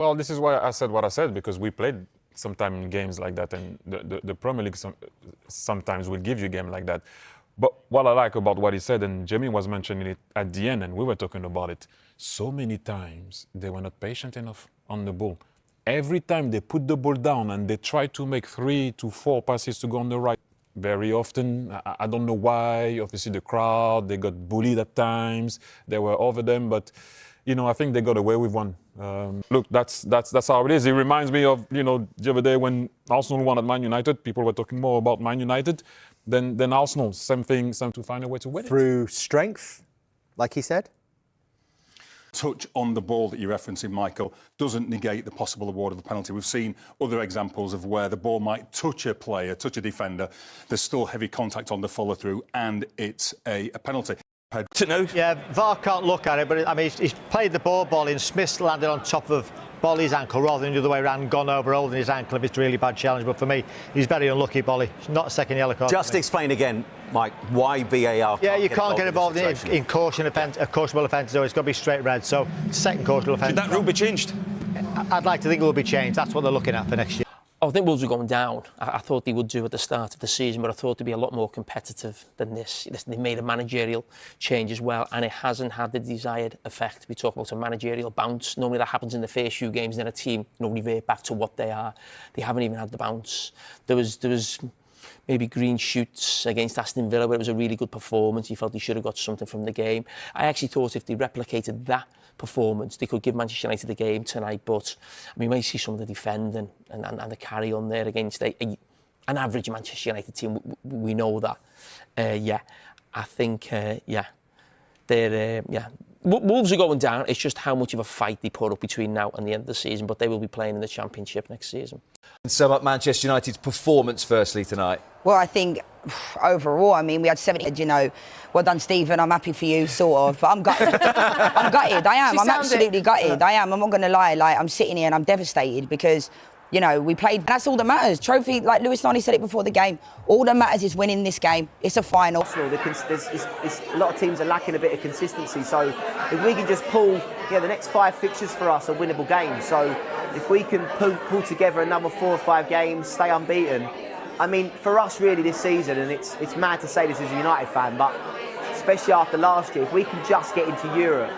Well, this is why I said what I said, because we played sometime in games like that, and the Premier League sometimes will give you a game like that. But what I like about what he said, and Jamie was mentioning it at the end, and we were talking about it, so many times they were not patient enough on the ball. Every time they put the ball down and they try to make 3 to 4 passes to go on the right, very often, I don't know why, obviously the crowd, they got bullied at times, they were over them, but I think they got away with one. Look, that's how it is. It reminds me of, the other day when Arsenal won at Man United, people were talking more about Man United than Arsenal. Same thing, to find a way to win it. Through strength, like he said? Touch on the ball that you're referencing, Michael, doesn't negate the possible award of a penalty. We've seen other examples of where the ball might touch a player, touch a defender. There's still heavy contact on the follow-through, and it's a penalty. Yeah, VAR can't look at it, but he's played the ball in. Smith's landed on top of Bolly's ankle rather than the other way around, gone over holding his ankle if it's a really bad challenge. But for me, he's very unlucky, Bolly. It's not a second yellow card. Just explain again, Mike, why VAR you can't get involved in cautionable offences, or it's got to be straight red. So, second cautionable offence. Should that rule be changed? I'd like to think it will be changed. That's what they're looking at for next year. I think Wolves are going down. I thought they would do at the start of the season, but I thought they'd be a lot more competitive than this. They made a managerial change as well, and it hasn't had the desired effect. We talk about a managerial bounce. Normally that happens in the first few games, then a team revert back to what they are. They haven't even had the bounce. There was maybe green shoots against Aston Villa, where it was a really good performance. He felt he should have got something from the game. I actually thought if they replicated that performance, they could give Manchester United the game tonight. But we may see some of the defending and the carry on there against an average Manchester United team. We know that. I think they're Wolves are going down. It's just how much of a fight they put up between now and the end of the season. But they will be playing in the Championship next season. And sum up Manchester United's performance firstly tonight. Well, I think overall, we had 70, well done, Stephen, I'm happy for you, sort of, but I'm gutted. I'm gutted, I am, I'm absolutely gutted, I am, I'm not going to lie, I'm sitting here and I'm devastated because, we played, that's all that matters. Trophy, like Lewis Nani said it before the game, all that matters is winning this game. It's a final. A lot of teams are lacking a bit of consistency, so if we can just pull, the next 5 fixtures for us are winnable games, so if we can pull together another 4 or 5 games, stay unbeaten, for us really this season, and it's mad to say this as a United fan, but especially after last year, if we can just get into Europe,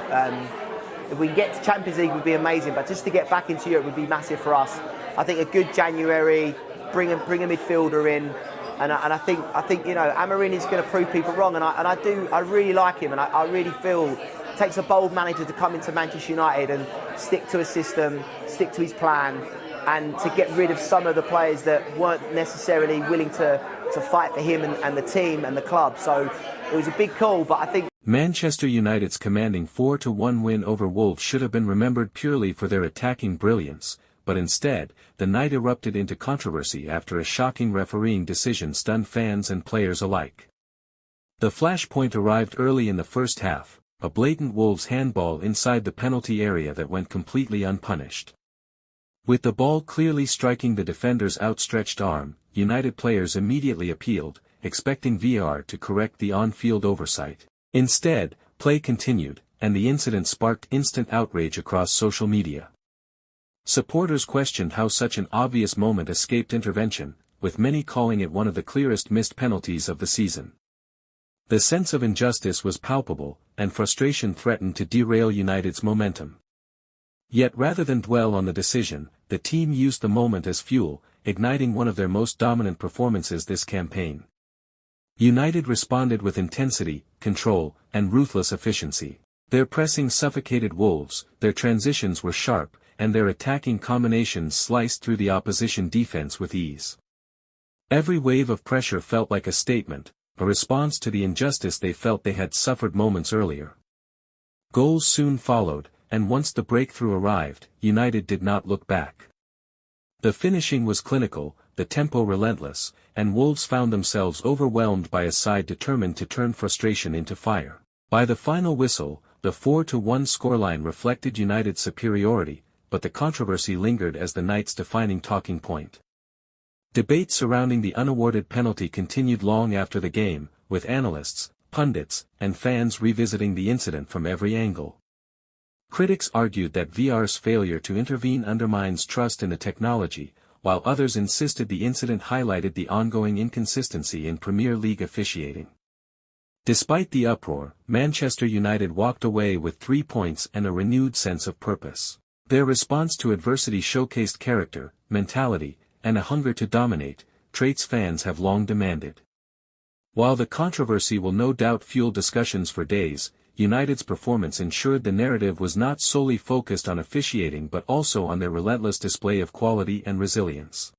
if we can get to Champions League would be amazing, but just to get back into Europe would be massive for us. I think a good January, bring a midfielder in, and I think Amorim is going to prove people wrong, and I really like him, and I really feel it takes a bold manager to come into Manchester United and stick to a system, stick to his plan, and to get rid of some of the players that weren't necessarily willing to fight for him and the team and the club. So it was a big call, but I think Manchester United's commanding 4-1 win over Wolves should have been remembered purely for their attacking brilliance, but instead, the night erupted into controversy after a shocking refereeing decision stunned fans and players alike. The flashpoint arrived early in the first half, a blatant Wolves handball inside the penalty area that went completely unpunished. With the ball clearly striking the defender's outstretched arm, United players immediately appealed, expecting VAR to correct the on-field oversight. Instead, play continued, and the incident sparked instant outrage across social media. Supporters questioned how such an obvious moment escaped intervention, with many calling it one of the clearest missed penalties of the season. The sense of injustice was palpable, and frustration threatened to derail United's momentum. Yet rather than dwell on the decision, the team used the moment as fuel, igniting one of their most dominant performances this campaign. United responded with intensity, control, and ruthless efficiency. Their pressing suffocated Wolves, their transitions were sharp, and their attacking combinations sliced through the opposition defense with ease. Every wave of pressure felt like a statement, a response to the injustice they felt they had suffered moments earlier. Goals soon followed, and once the breakthrough arrived, United did not look back. The finishing was clinical, the tempo relentless, and Wolves found themselves overwhelmed by a side determined to turn frustration into fire. By the final whistle, the 4-1 scoreline reflected United's superiority, but the controversy lingered as the night's defining talking point. Debate surrounding the unawarded penalty continued long after the game, with analysts, pundits, and fans revisiting the incident from every angle. Critics argued that VAR's failure to intervene undermines trust in the technology, while others insisted the incident highlighted the ongoing inconsistency in Premier League officiating. Despite the uproar, Manchester United walked away with 3 points and a renewed sense of purpose. Their response to adversity showcased character, mentality, and a hunger to dominate, traits fans have long demanded. While the controversy will no doubt fuel discussions for days, United's performance ensured the narrative was not solely focused on officiating but also on their relentless display of quality and resilience.